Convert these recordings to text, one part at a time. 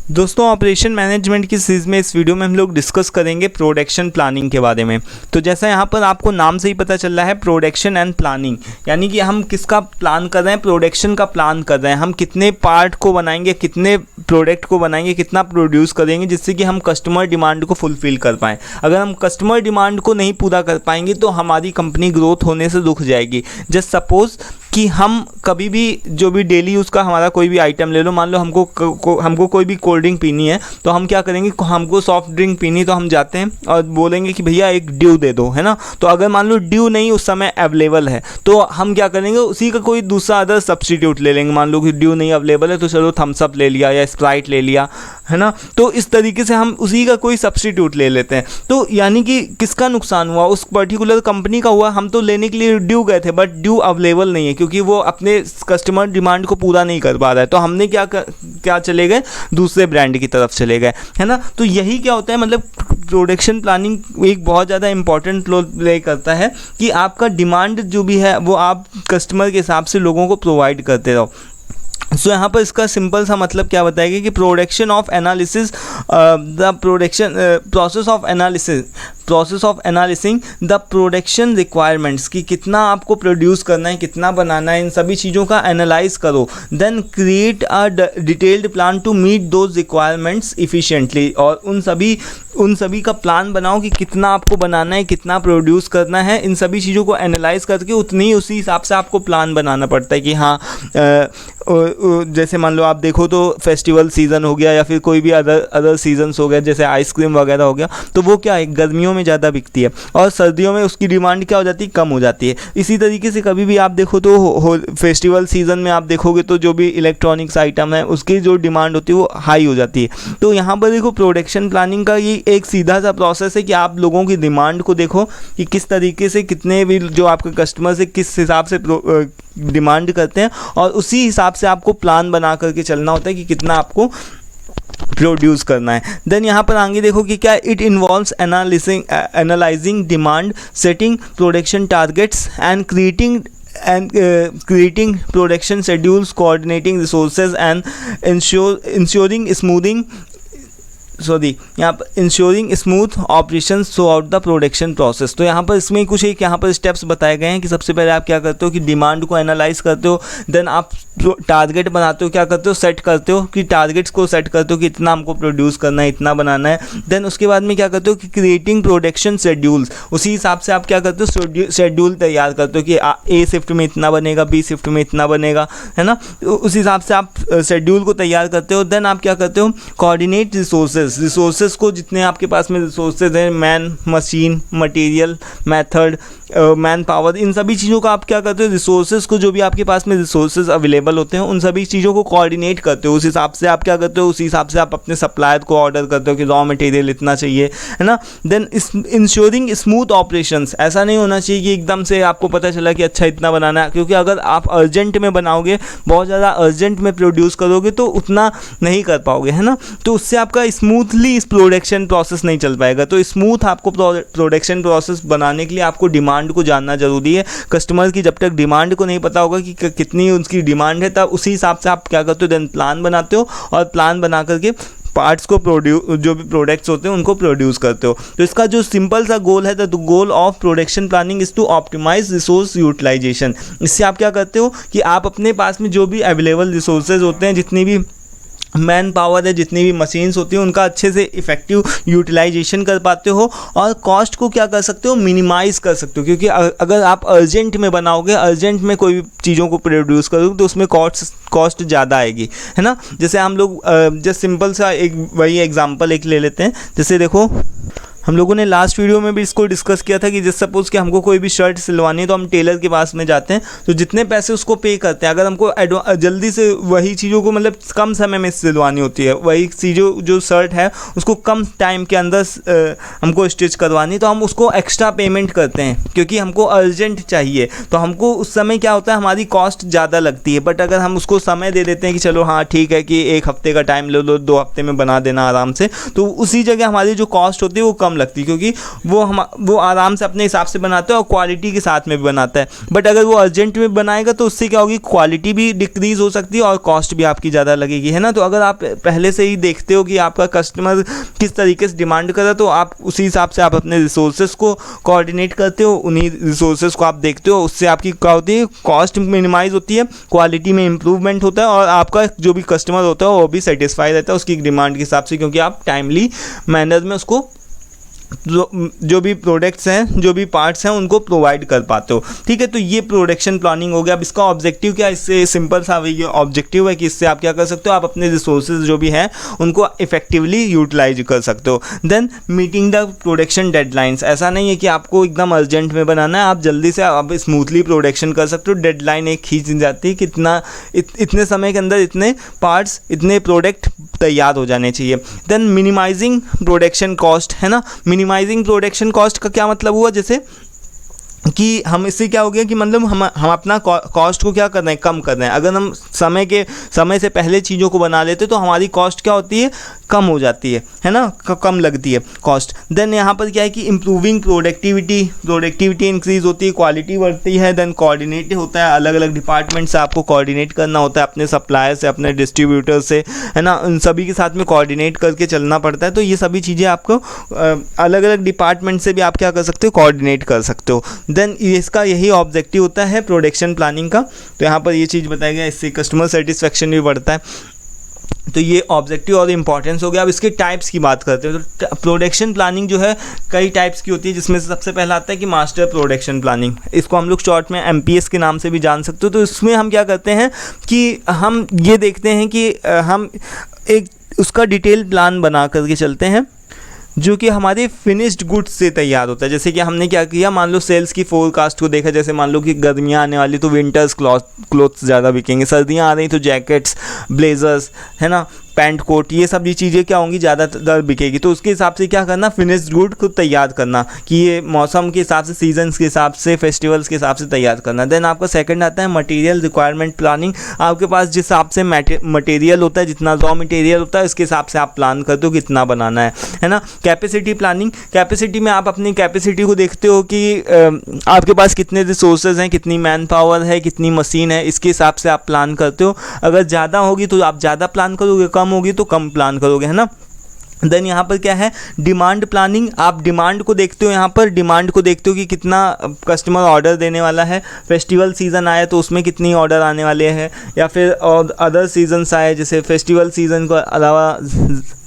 दोस्तों operation management की series में इस वीडियो में हम लोग डिस्कस करेंगे प्रोडक्शन प्लानिंग के बारे में। तो जैसा यहाँ पर आपको नाम से ही पता चल रहा है प्रोडक्शन एंड प्लानिंग, यानी कि हम किसका प्लान कर रहे हैं, प्रोडक्शन का प्लान कर रहे हैं। हम कितने पार्ट को बनाएंगे, कितने प्रोडक्ट को बनाएंगे, कितना प्रोड्यूस करेंगे जिससे कि हम कस्टमर डिमांड को फुलफ़िल कर पाएँ। अगर हम कस्टमर डिमांड को नहीं पूरा कर पाएंगे तो हमारी कंपनी ग्रोथ होने से रुक जाएगी। जस्ट सपोज़ कि हम कभी भी जो भी डेली यूज़ का हमारा कोई भी आइटम ले लो, मान लो हमको कोई भी कोल्ड ड्रिंक पीनी है तो हम क्या करेंगे, हमको सॉफ्ट ड्रिंक पीनी तो हम जाते हैं और बोलेंगे कि भैया एक ड्यू दे दो, है ना। तो अगर मान लो ड्यू नहीं उस समय अवेलेबल है तो हम क्या करेंगे, उसी का कोई दूसरा अदर सब्स्टिट्यूट ले लेंगे। मान लो कि ड्यू नहीं अवेलेबल है तो चलो थम्स अप ले लिया या स्प्राइट ले लिया, है ना। तो इस तरीके से हम उसी का कोई सब्स्टिट्यूट ले लेते हैं। तो यानी कि किसका नुकसान हुआ, उस पर्टिकुलर कंपनी का हुआ। हम तो लेने के लिए ड्यू गए थे बट ड्यू अवेलेबल नहीं है क्योंकि वो अपने कस्टमर डिमांड को पूरा नहीं कर पा रहा है। तो हमने क्या चले गए, दूसरे ब्रांड की तरफ चले गए, है ना। तो यही क्या होता है, मतलब प्रोडक्शन प्लानिंग एक बहुत ज़्यादा इंपॉर्टेंट रोल प्ले करता है कि आपका डिमांड जो भी है वो आप कस्टमर के हिसाब से लोगों को प्रोवाइड करते रहो। सो यहाँ पर इसका सिंपल सा मतलब क्या बताएगा कि production of analysis the production process of analysing the production requirements, कि कितना आपको प्रोड्यूस करना है, कितना बनाना है, इन सभी चीज़ों का एनालाइज करो। Then create a detailed plan to meet those requirements efficiently, और उन सभी का प्लान बनाओ कि कितना आपको बनाना है, कितना प्रोड्यूस करना है। इन सभी चीज़ों को एनालाइज करके उसी हिसाब से आपको प्लान बनाना पड़ता है कि हाँ जैसे मान लो आप देखो तो फेस्टिवल सीज़न हो गया या फिर कोई भी अदर सीजन्स हो गया, जैसे आइसक्रीम वगैरह हो गया, तो वो क्या है, गर्मियों में ज़्यादा बिकती है और सर्दियों में उसकी डिमांड क्या हो जाती है, कम हो जाती है। इसी तरीके से कभी भी आप देखो तो फेस्टिवल सीज़न में आप देखोगे तो जो भी इलेक्ट्रॉनिक्स आइटम है उसकी जो डिमांड होती है वो हाई हो जाती है। तो यहाँ पर देखो प्रोडक्शन प्लानिंग का ये एक सीधा सा प्रोसेस है कि आप लोगों की डिमांड को देखो कि किस तरीके से, कितने भी जो आपके कस्टमर से किस हिसाब से डिमांड करते हैं और उसी हिसाब से आपको प्लान बना करके चलना होता है कि कितना आपको प्रोड्यूस करना है। देन यहाँ पर आगे देखो कि क्या it involves analysing demand, setting production targets and creating production schedules, coordinating resources and यहाँ पर ensuring smooth operation through out the production process. तो यहाँ पर इसमें कुछ एक यहाँ पर स्टेप्स बताए गए हैं कि सबसे पहले आप क्या करते हो कि डिमांड को एनालाइज करते हो, देन आप टारगेट बनाते हो, क्या करते हो, सेट करते हो कि टारगेट्स को सेट करते हो कि इतना हमको प्रोड्यूस करना है, इतना बनाना है। देन उसके बाद में क्या करते हो कि क्रिएटिंग प्रोडक्शन शेड्यूल्स, उसी हिसाब से आप क्या करते हो, शेड्यूल तैयार करते हो कि ए शिफ्ट में इतना बनेगा, बी शिफ्ट में इतना बनेगा, है ना। उस हिसाब से आप शेड्यूल को तैयार करते हो। देन आप क्या करते हो, कोऑर्डिनेट रिसोर्सेज को, जितने आपके पास में रिसोर्सेज हैं, man, machine, material, method, man power, इन सभी चीज़ों का आप क्या करते हो, रिसोर्सेज को, जो भी आपके पास में रिसोर्सेज अवेलेबल होते हैं उन सभी चीज़ों को कोऑर्डिनेट करते हो। उस हिसाब से आप क्या करते हो, उसी हिसाब से आप अपने सप्लायर को ऑर्डर करते हो कि रॉ मटेरियल इतना चाहिए, है ना। देन इंश्योरिंग स्मूथ ऑपरेशंस, ऐसा नहीं होना चाहिए कि एकदम से आपको पता चला कि अच्छा इतना बनाना है, क्योंकि अगर आप अर्जेंट में बनाओगे, बहुत ज़्यादा अर्जेंट में प्रोड्यूस करोगे तो उतना नहीं कर पाओगे, है ना। तो उससे आपका स्मूथली इस प्रोडक्शन प्रोसेस नहीं चल पाएगा। तो स्मूथ आपको प्रोडक्शन प्रोसेस बनाने के लिए आपको डिमांड को जानना जरूरी है। कस्टमर की जब तक डिमांड को नहीं पता होगा कि कितनी उसकी डिमांड है, तब उसी हिसाब से आप क्या करते हो, देन प्लान बनाते हो और प्लान बना करके पार्ट्स को जो भी प्रोडक्ट्स होते हैं उनको प्रोड्यूस करते हो। तो इसका जो सिंपल सा गोल है, the goal of production planning is to optimise resource utilisation. इससे आप क्या करते हो कि आप अपने पास में जो भी अवेलेबल रिसोर्सेज होते हैं, जितनी भी मैन पावर है, जितनी भी मशीन्स होती हैं, उनका अच्छे से इफ़ेक्टिव यूटिलाइजेशन कर पाते हो और कॉस्ट को क्या कर सकते हो, मिनिमाइज़ कर सकते हो। क्योंकि अगर आप अर्जेंट में बनाओगे, अर्जेंट में कोई भी चीज़ों को प्रोड्यूस करोगे तो उसमें कॉस्ट ज़्यादा आएगी, है ना। जैसे हम लोग जस्ट सिंपल सा एक वही एग्जांपल एक ले लेते हैं। जैसे देखो हम लोगों ने लास्ट वीडियो में भी इसको डिस्कस किया था कि जैसे सपोज़ कि हमको कोई भी शर्ट सिलवानी है तो हम टेलर के पास में जाते हैं, तो जितने पैसे उसको पे करते हैं, अगर हमको जल्दी से वही चीज़ों को मतलब कम समय में सिलवानी होती है, वही चीज़ों जो शर्ट है उसको कम टाइम के अंदर हमको स्टिच करवानी, तो हम उसको एक्स्ट्रा पेमेंट करते हैं क्योंकि हमको अर्जेंट चाहिए। तो हमको उस समय क्या होता है, हमारी कॉस्ट ज़्यादा लगती है। बट अगर हम उसको समय दे देते हैं कि चलो हाँ ठीक है कि 1 हफ्ते का टाइम ले लो, 2 हफ्ते में बना देना आराम से, तो उसी जगह हमारी जो कॉस्ट होती है वो कम कम लगती है, क्योंकि वो आराम से अपने हिसाब से बनाता है और क्वालिटी के साथ में भी बनाता है। बट अगर वो अर्जेंट में बनाएगा तो उससे क्या होगी, क्वालिटी भी डिक्रीज हो सकती है और कॉस्ट भी आपकी ज़्यादा लगेगी, है ना। तो अगर आप पहले से ही देखते हो कि आपका कस्टमर किस तरीके से डिमांड कर रहा है, तो आप उसी हिसाब से आप अपने रिसोर्सेज को कोऑर्डिनेट करते हो, उन्हीं रिसोर्सेज को आप देखते हो। उससे आपकी क्या होती है, कॉस्ट मिनिमाइज होती है, क्वालिटी में इंप्रूवमेंट होता है और आपका जो भी कस्टमर होता है वो भी सेटिस्फाई रहता है उसकी डिमांड के हिसाब से, क्योंकि आप टाइमली मैनर में उसको जो भी प्रोडक्ट्स हैं, जो भी पार्ट्स हैं, उनको प्रोवाइड कर पाते हो। ठीक है, तो ये प्रोडक्शन प्लानिंग हो गया। अब इसका ऑब्जेक्टिव क्या है, इससे सिंपल सा ये ऑब्जेक्टिव है कि इससे आप क्या कर सकते हो, आप अपने रिसोर्सेज जो भी हैं उनको इफेक्टिवली यूटिलाइज कर सकते हो। Then meeting the production deadlines, ऐसा नहीं है कि आपको एकदम अर्जेंट में बनाना है, आप जल्दी से आप स्मूथली प्रोडक्शन कर सकते हो। डेडलाइन एक खींच जाती है, कितना इतने समय के अंदर इतने पार्ट्स, इतने प्रोडक्ट तैयार हो जाने चाहिए। देन मिनिमाइजिंग प्रोडक्शन कॉस्ट, है ना। मिनिमाइजिंग प्रोडक्शन कॉस्ट का क्या मतलब हुआ, जैसे कि हम इससे क्या हो गया कि मतलब हम अपना कॉस्ट को क्या कर रहे हैं, कम कर रहे हैं। अगर हम समय से पहले चीज़ों को बना लेते तो हमारी कॉस्ट क्या होती है, कम हो जाती है ना, कम लगती है कॉस्ट। देन यहाँ पर क्या है कि इम्प्रूविंग प्रोडक्टिविटी इंक्रीज होती है, क्वालिटी बढ़ती है। देन कोऑर्डिनेट होता है, अलग अलग डिपार्टमेंट से आपको कोऑर्डिनेट करना होता है, अपने सप्लायर से, अपने डिस्ट्रीब्यूटर से, है ना, उन सभी के साथ में कोऑर्डिनेट करके चलना पड़ता है। तो ये सभी चीज़ें आपको अलग अलग डिपार्टमेंट से भी आप क्या कर सकते हो, कोऑर्डिनेट कर सकते हो। देन इसका यही ऑब्जेक्टिव होता है प्रोडक्शन प्लानिंग का। तो यहाँ पर ये चीज़ बताया गया, इससे कस्टमर सेटिस्फेक्शन भी बढ़ता है। तो ये ऑब्जेक्टिव और इम्पॉर्टेंस हो गया। अब इसके टाइप्स की बात करते हैं। तो प्रोडक्शन प्लानिंग जो है कई टाइप्स की होती है, जिसमें से सबसे पहला आता है कि मास्टर प्रोडक्शन प्लानिंग। इसको हम लोग शॉर्ट में MPS के नाम से भी जान सकते हो। तो इसमें हम क्या करते हैं कि हम ये देखते हैं कि हम एक उसका डिटेल प्लान बना करके चलते हैं जो कि हमारे फिनिश्ड गुड्स से तैयार होता है। जैसे कि हमने क्या किया, मान लो सेल्स की फोरकास्ट को देखा, जैसे मान लो कि गर्मियाँ आने वाली तो विंटर्स क्लॉथ्स ज़्यादा बिकेंगे, सर्दियाँ आ रही तो जैकेट्स, ब्लेजर्स, है ना, पैंट कोट, ये सब चीज़ें क्या होंगी, ज़्यादातर बिकेगी। तो उसके हिसाब से क्या करना, फिनिश्ड गुड को तैयार करना कि ये मौसम के हिसाब से, सीजन्स के हिसाब से, फेस्टिवल्स के हिसाब से तैयार करना। देन आपका सेकंड आता है मटेरियल रिक्वायरमेंट प्लानिंग। आपके पास जिस हिसाब से मटेरियल होता है, जितना रॉ मटेरियल होता है, उसके हिसाब से आप प्लान करते हो कितना बनाना है ना। कैपेसिटी प्लानिंग, कैपेसिटी में आप अपनी कैपेसिटी को देखते हो कि आपके पास कितने रिसोर्सेज हैं, कितनी मैन पावर है, कितनी मशीन है, इसके हिसाब से आप प्लान करते हो। अगर ज़्यादा होगी तो आप ज़्यादा प्लान करोगे, कम होगी तो कम प्लान करोगे, है ना। देन यहाँ पर क्या है, डिमांड प्लानिंग। आप डिमांड को देखते हो, यहाँ पर डिमांड को देखते हो कि कितना कस्टमर ऑर्डर देने वाला है। फेस्टिवल सीज़न आया तो उसमें कितनी ऑर्डर आने वाले हैं, या फिर और अदर सीजन्स आए, जैसे फेस्टिवल सीज़न को अलावा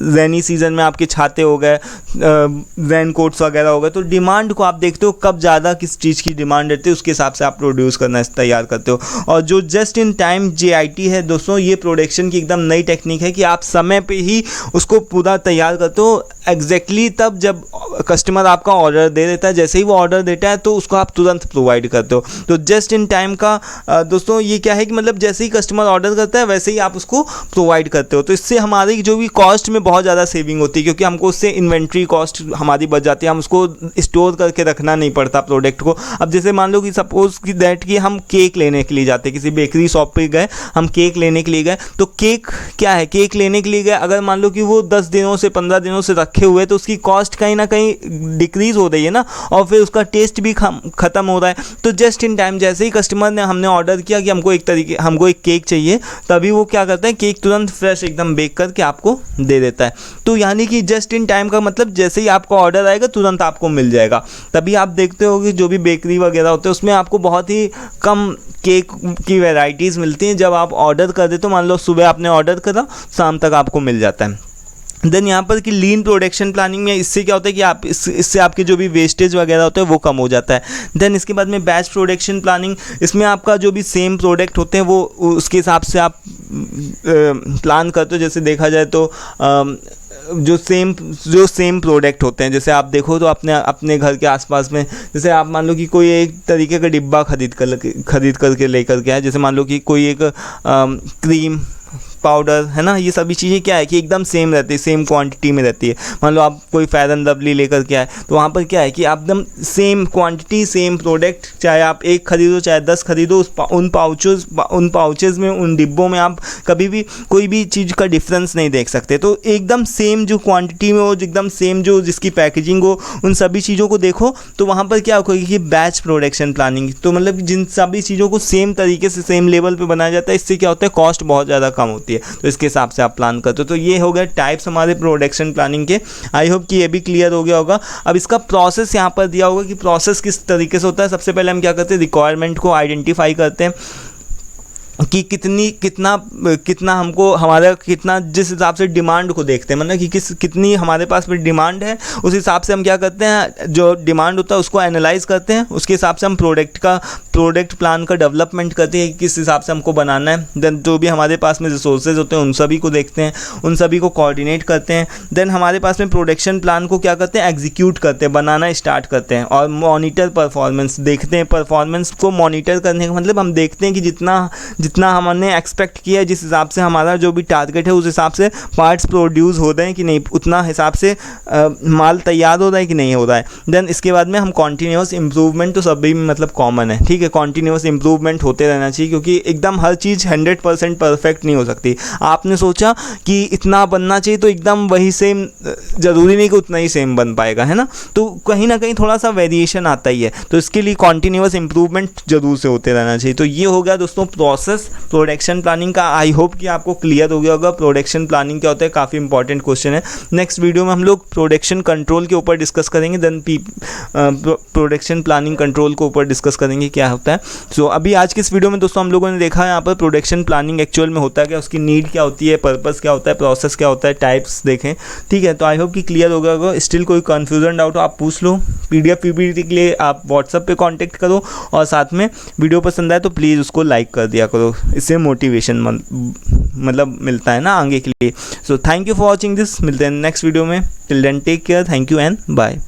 रैनी सीज़न में आपके छाते हो गए, रेन कोट्स वगैरह हो गए। तो डिमांड को आप देखते हो कब ज़्यादा किस चीज़ की डिमांड रहती है, उसके हिसाब से आप प्रोड्यूस करना तैयार करते हो। और जो जस्ट इन टाइम JIT है दोस्तों, ये प्रोडक्शन की एकदम नई टेक्निक है कि आप समय पे ही उसको पूरा तैयार करते हो एग्जैक्टली तब जब कस्टमर आपका ऑर्डर दे देता है। जैसे ही वो ऑर्डर देता है तो उसको आप तुरंत प्रोवाइड करते हो। तो जस्ट इन टाइम का दोस्तों ये क्या है कि मतलब जैसे ही कस्टमर ऑर्डर करता है वैसे ही आप उसको प्रोवाइड करते हो। तो इससे हमारी जो भी कॉस्ट में बहुत ज़्यादा सेविंग होती है, क्योंकि हमको उससे इन्वेंट्री कॉस्ट हमारी बच जाती है, हम उसको स्टोर करके रखना नहीं पड़ता प्रोडक्ट को। अब जैसे मान लो कि सपोज कि दैट कि हम केक लेने के लिए जाते हैं, किसी बेकरी शॉप पे गए, हम केक लेने के लिए गए, तो केक क्या है, केक लेने के लिए गए, अगर मान लो कि वो 10 दिनों से 15 दिनों से रखे हुए, तो उसकी कॉस्ट कहीं ना कहीं डिक्रीज हो रही है ना, और फिर उसका टेस्ट भी ख़त्म हो रहा है। तो जस्ट इन टाइम जैसे ही कस्टमर ने हमने ऑर्डर किया कि हमको एक केक चाहिए, तभी वो क्या करता है, केक तुरंत फ्रेश एकदम बेक करके आपको दे देता है। तो यानी कि जस्ट इन टाइम का मतलब जैसे ही आपको ऑर्डर आएगा तुरंत आपको मिल जाएगा। तभी आप देखते हो कि जो भी बेकरी वगैरह होते हैं उसमें आपको बहुत ही कम केक की वैरायटीज़ मिलती हैं। जब आप ऑर्डर कर दे तो मान लो सुबह आपने ऑर्डर करा, शाम तक आपको मिल जाता है। देन यहाँ पर कि लीन प्रोडक्शन प्लानिंग में इससे क्या होता है कि आप इससे आपके जो भी वेस्टेज वगैरह होते हैं वो कम हो जाता है। देन इसके बाद में बैच प्रोडक्शन प्लानिंग, इसमें आपका जो भी सेम प्रोडक्ट होते हैं वो उसके हिसाब से आप प्लान करते हो। जैसे देखा जाए तो जो सेम प्रोडक्ट होते हैं, जैसे आप देखो तो अपने घर के आसपास में, जैसे आप मान लो कि कोई एक तरीके का डिब्बा खरीद करके लेकर के आए। जैसे मान लो कि कोई एक पाउडर, है ना, ये सभी चीज़ें क्या है कि एकदम सेम रहती है, सेम क्वांटिटी में रहती है। मान लो आप कोई फेयर एंड लवली लेकर के आए तो वहाँ पर क्या है कि एकदम सेम क्वांटिटी सेम प्रोडक्ट, चाहे आप 1 खरीदो चाहे 10 खरीदो, उन पाउचेज़ में, उन डिब्बों में आप कभी भी कोई भी चीज़ का डिफरेंस नहीं देख सकते। तो एकदम सेम जो क्वांटिटी में हो, एकदम सेम जो जिसकी पैकेजिंग हो, उन सभी चीज़ों को देखो तो वहाँ पर क्या होगा कि बैच प्रोडक्शन प्लानिंग, तो मतलब जिन सभी चीज़ों को सेम तरीके से सेम लेवल पे बनाया जाता है, इससे क्या होता है कॉस्ट बहुत ज़्यादा कम होती है। तो इसके हिसाब से आप प्लान करते हो। तो ये हो गया टाइप्स हमारे प्रोडक्शन प्लानिंग के। आई होप कि ये भी क्लियर हो गया होगा। अब इसका प्रोसेस यहाँ पर दिया होगा कि प्रोसेस किस तरीके से होता है। सबसे पहले हम क्या करते हैं, रिक्वायरमेंट को आइडेंटिफाई करते हैं कि कितना हमको, हमारा कितना, जिस हिसाब से डिमांड को देखते हैं, मतलब कि कितनी हमारे पास में डिमांड है, उस हिसाब से हम क्या करते हैं, जो डिमांड होता है उसको एनालाइज करते हैं, उसके हिसाब से हम प्रोडक्ट प्लान का डेवलपमेंट करते हैं, किस हिसाब से हमको बनाना है। देन जो भी हमारे पास में रिसोर्सेज होते हैं उन सभी को देखते हैं, उन सभी को कोऑर्डिनेट करते हैं। देन हमारे पास में प्रोडक्शन प्लान को क्या करते हैं, एग्जीक्यूट करते हैं, बनाना स्टार्ट करते हैं और मॉनिटर परफॉर्मेंस देखते हैं। परफॉर्मेंस को मॉनिटर करने का मतलब हम देखते हैं कि जितना हमने एक्सपेक्ट किया है, जिस हिसाब से हमारा जो भी टारगेट है उस हिसाब से पार्ट्स प्रोड्यूस हो रहे हैं कि नहीं, उतना हिसाब से माल तैयार हो रहा है कि नहीं हो रहा है। देन इसके बाद में हम कॉन्टीन्यूअस इंप्रूवमेंट, तो सभी में मतलब कॉमन है, ठीक है, कॉन्टीन्यूअस इंप्रूवमेंट होते रहना चाहिए, क्योंकि एकदम हर चीज़ 100% परफेक्ट नहीं हो सकती। आपने सोचा कि इतना बनना चाहिए तो एकदम वही सेम, ज़रूरी नहीं कि उतना ही सेम बन पाएगा, है ना, तो कहीं ना कहीं थोड़ा सा वेरिएशन आता ही है। तो इसके लिए कॉन्टीन्यूअस इंप्रूवमेंट जरूर से होते रहना चाहिए। तो ये हो गया दोस्तों प्रोसेस प्रोडक्शन प्लानिंग का। आई होप कि आपको क्लियर हो गया होगा प्रोडक्शन प्लानिंग क्या होता है, काफ़ी इंपॉर्टेंट क्वेश्चन है। नेक्स्ट वीडियो में हम लोग प्रोडक्शन कंट्रोल के ऊपर डिस्कस करेंगे, देन प्रोडक्शन प्लानिंग कंट्रोल के ऊपर डिस्कस करेंगे क्या होता है। सो अभी आज के इस वीडियो में दोस्तों हम लोगों ने देखा यहाँ पर प्रोडक्शन प्लानिंग एक्चुअल में होता है क्या, उसकी नीड क्या होती है, पर्पस क्या होता है, प्रोसेस क्या होता है, टाइप्स देखें, ठीक है। तो आई होप कि क्लियर हो गया होगा। स्टिल कोई कन्फ्यूजन डाउट हो आप पूछ लो। PDF PPT के लिए आप व्हाट्सएप पे कांटेक्ट करो और साथ में वीडियो पसंद आए तो प्लीज़ उसको लाइक कर दिया करो, इससे मोटिवेशन मतलब मिलता है ना आगे के लिए। So thank you for watching this, मिलते हैं नेक्स्ट वीडियो में। Till then take care, thank you and bye.